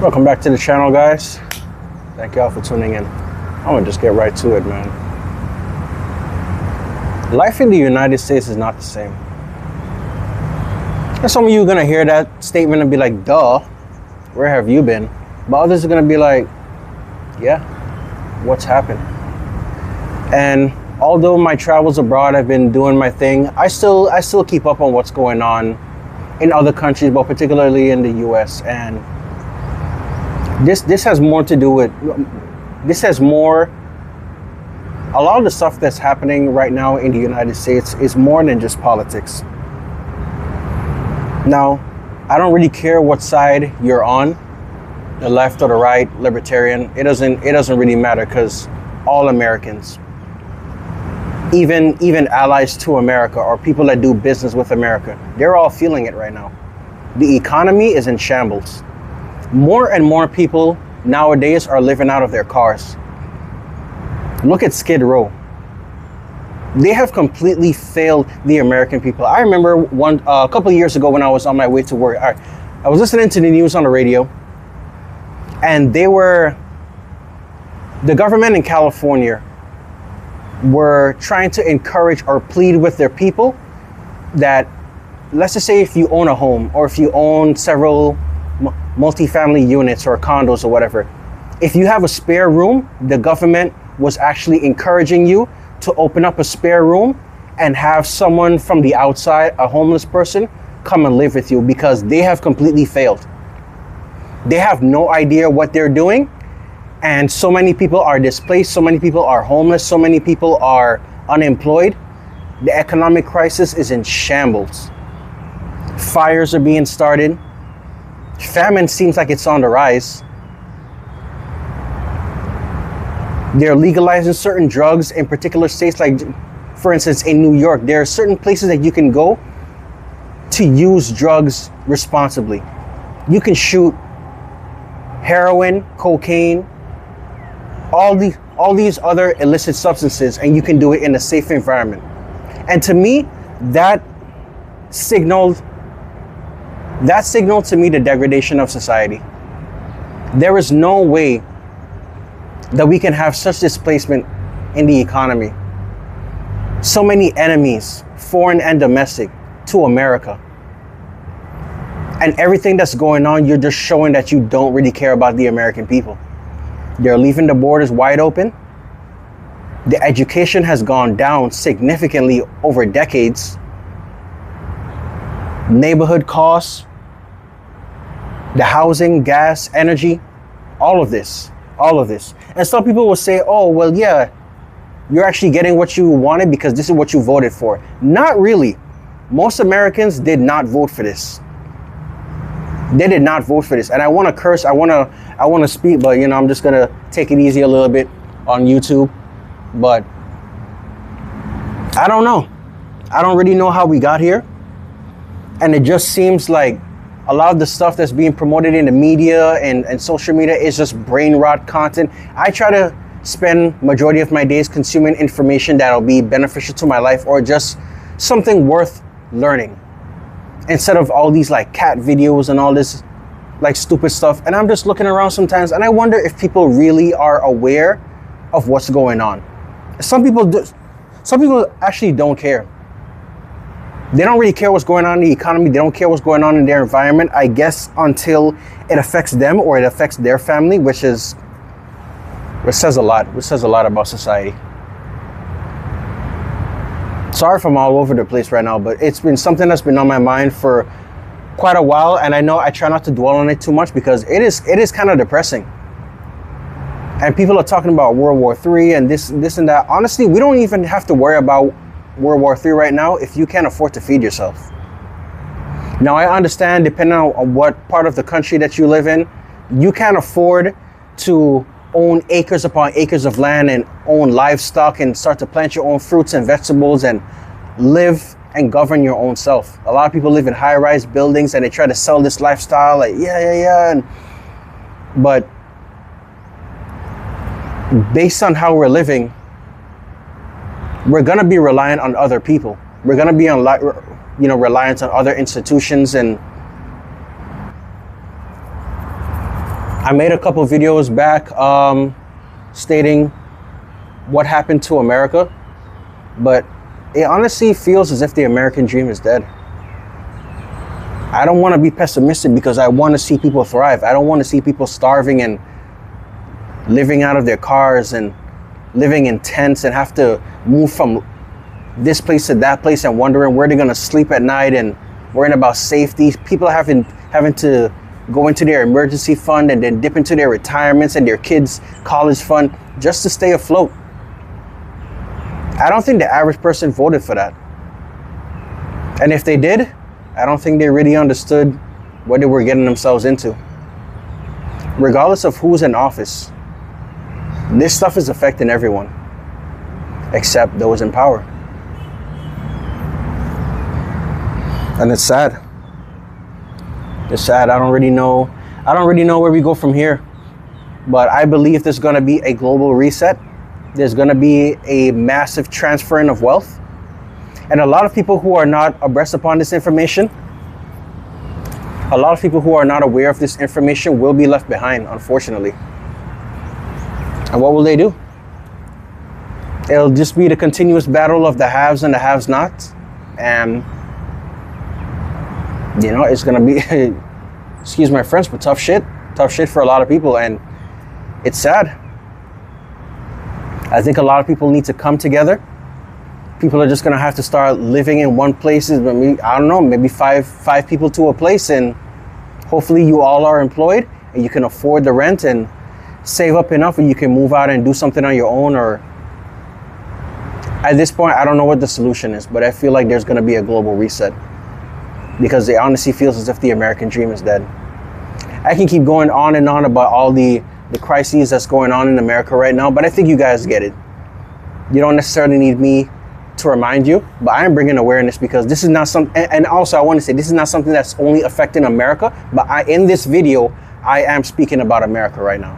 Welcome back to the channel, guys. Thank y'all for tuning in. I'm gonna just get right to it, man. Life in the United States is not the same. And some of you are gonna hear that statement and be like, duh, where have you been? But others are gonna be like, yeah, what's happened? And although my travels abroad, I've been doing my thing, I still keep up on what's going on in other countries, but particularly in the US. And this has more to do with, a lot of the stuff that's happening right now in the United States is more than just politics. Now, I don't really care what side you're on, the left or the right, libertarian. It doesn't really matter, because all Americans, even allies to America or people that do business with America, they're all feeling it right now. The economy is in shambles. More and more people nowadays are living out of their cars. Look at Skid Row. They have completely failed the American people. I remember a couple of years ago when I was on my way to work, I was listening to the news on the radio, and the government in California were trying to encourage or plead with their people that, let's just say if you own a home or if you own several multifamily units or condos or whatever, if you have a spare room, the government was actually encouraging you to open up a spare room and have someone from the outside, a homeless person, come and live with you, because they have completely failed. They have no idea what they're doing, and so many people are displaced, so many people are homeless, so many people are unemployed. The economic crisis is in shambles. Fires are being started. Famine seems like it's on the rise. They're legalizing certain drugs in particular states, like, for instance, in New York, there are certain places that you can go to use drugs responsibly. You can shoot heroin, cocaine, all these other illicit substances, and you can do it in a safe environment. And to me, that signaled to me the degradation of society. There is no way that we can have such displacement in the economy. So many enemies, foreign and domestic, to America. And everything that's going on, you're just showing that you don't really care about the American people. They're leaving the borders wide open. The education has gone down significantly over decades. Neighborhood costs, the housing, gas, energy, all of this. And some people will say, oh, well, yeah, you're actually getting what you wanted because this is what you voted for. Not really. Most Americans did not vote for this. They did not vote for this. And I want to curse, I want to speak, but I'm just going to take it easy a little bit on YouTube. But I don't know. I don't really know how we got here. And it just seems like a lot of the stuff that's being promoted in the media and social media is just brain rot content. I try to spend majority of my days consuming information that'll be beneficial to my life, or just something worth learning, instead of all these like cat videos and all this like stupid stuff. And I'm just looking around sometimes and I wonder if people really are aware of what's going on. Some people actually don't care. They don't really care what's going on in the economy. They don't care what's going on in their environment, I guess, until it affects them or it affects their family, which says a lot about society. Sorry if I'm all over the place right now, but it's been something that's been on my mind for quite a while, and I know I try not to dwell on it too much because it is kind of depressing. And people are talking about World War III and this and that. Honestly, we don't even have to worry about World War III right now if you can't afford to feed yourself. Now, I understand, depending on what part of the country that you live in, you can't afford to own acres upon acres of land and own livestock and start to plant your own fruits and vegetables and live and govern your own self. A lot of people live in high-rise buildings and they try to sell this lifestyle like, but based on how we're living, we're going to be reliant on other people. We're going to be reliant on other institutions, and I made a couple videos back stating what happened to America, but it honestly feels as if the American dream is dead. I don't want to be pessimistic because I want to see people thrive. I don't want to see people starving and living out of their cars and living in tents and have to move from this place to that place and wondering where they're going to sleep at night and worrying about safety. People having to go into their emergency fund and then dip into their retirements and their kids' college fund just to stay afloat. I don't think the average person voted for that. And if they did, I don't think they really understood what they were getting themselves into. Regardless of who's in office, this stuff is affecting everyone except those in power. And it's sad. It's sad. I don't really know where we go from here. But I believe there's going to be a global reset. There's going to be a massive transferring of wealth. And a lot of people who are not abreast upon this information, a lot of people who are not aware of this information will be left behind, unfortunately. And what will they do? It'll just be the continuous battle of the haves and the have-nots. And, you know, it's going to be, excuse my French, but tough shit for a lot of people. And it's sad. I think a lot of people need to come together. People are just going to have to start living in one place. Maybe, I don't know, maybe five people to a place, and hopefully you all are employed and you can afford the rent and save up enough and you can move out and do something on your own. Or at this point, I don't know what the solution is, but I feel like there's going to be a global reset because it honestly feels as if the American dream is dead. I can keep going on and on about all the crises that's going on in America right now, but I think you guys get it. You don't necessarily need me to remind you, but I am bringing awareness because this is not something, and also I want to say this is not something that's only affecting America, but in this video, I am speaking about America right now.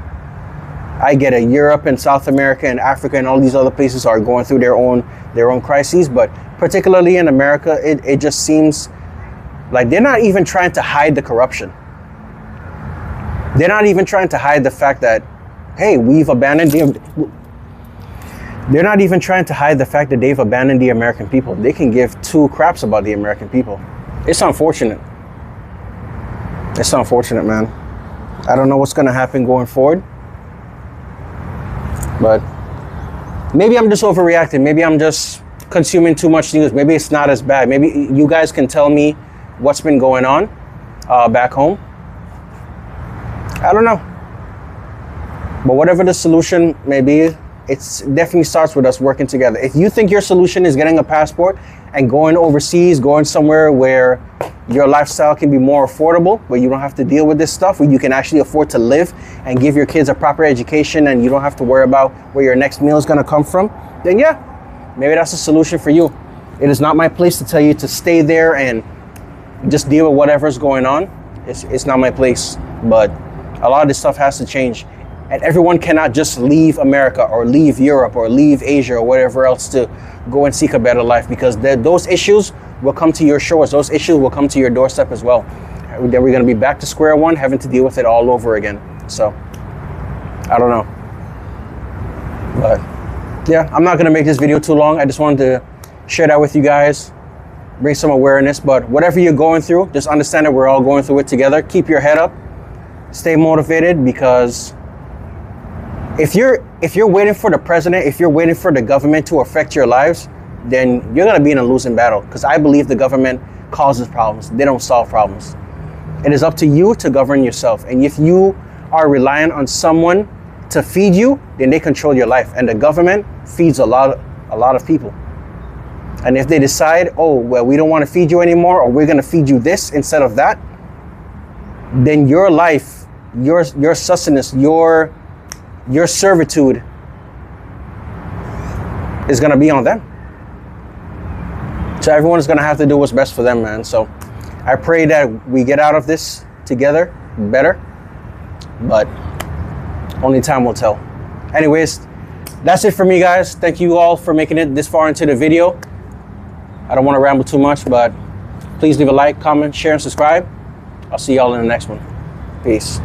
I get it, Europe and South America and Africa and all these other places are going through their own crises, but particularly in America, it just seems like they're not even trying to hide the corruption. They're not even trying to hide the fact that, hey, they're not even trying to hide the fact that they've abandoned the American people. They can give two craps about the American people. It's unfortunate. It's unfortunate, man. I don't know what's going to happen going forward. But maybe I'm just overreacting. Maybe I'm just consuming too much news. Maybe it's not as bad. Maybe you guys can tell me what's been going on back home. I don't know. But whatever the solution may be, it definitely starts with us working together. If you think your solution is getting a passport and going overseas, going somewhere where your lifestyle can be more affordable, where you don't have to deal with this stuff, where you can actually afford to live and give your kids a proper education and you don't have to worry about where your next meal is going to come from, then yeah, maybe that's a solution for you. It is not my place to tell you to stay there and just deal with whatever's going on. It's not my place, but a lot of this stuff has to change. And everyone cannot just leave America or leave Europe or leave Asia or whatever else to go and seek a better life, because those issues will come to your shores. Those issues will come to your doorstep as well. Then we're going to be back to square one, having to deal with it all over again. So, I don't know. But yeah, I'm not going to make this video too long. I just wanted to share that with you guys, bring some awareness. But whatever you're going through, just understand that we're all going through it together. Keep your head up. Stay motivated, because if you're waiting for the president, if you're waiting for the government to affect your lives, then you're going to be in a losing battle, because I believe the government causes problems. They don't solve problems. It is up to you to govern yourself. And if you are relying on someone to feed you, then they control your life. And the government feeds a lot of people. And if they decide, oh, well, we don't want to feed you anymore, or we're going to feed you this instead of that, then your life, your sustenance, your servitude is going to be on them. So everyone is going to have to do what's best for them, man. So I pray that we get out of this together better, but only time will tell. Anyways, that's it for me, guys. Thank you all for making it this far into the video. I don't want to ramble too much, but please leave a like, comment, share, and subscribe. I'll see y'all in the next one. Peace.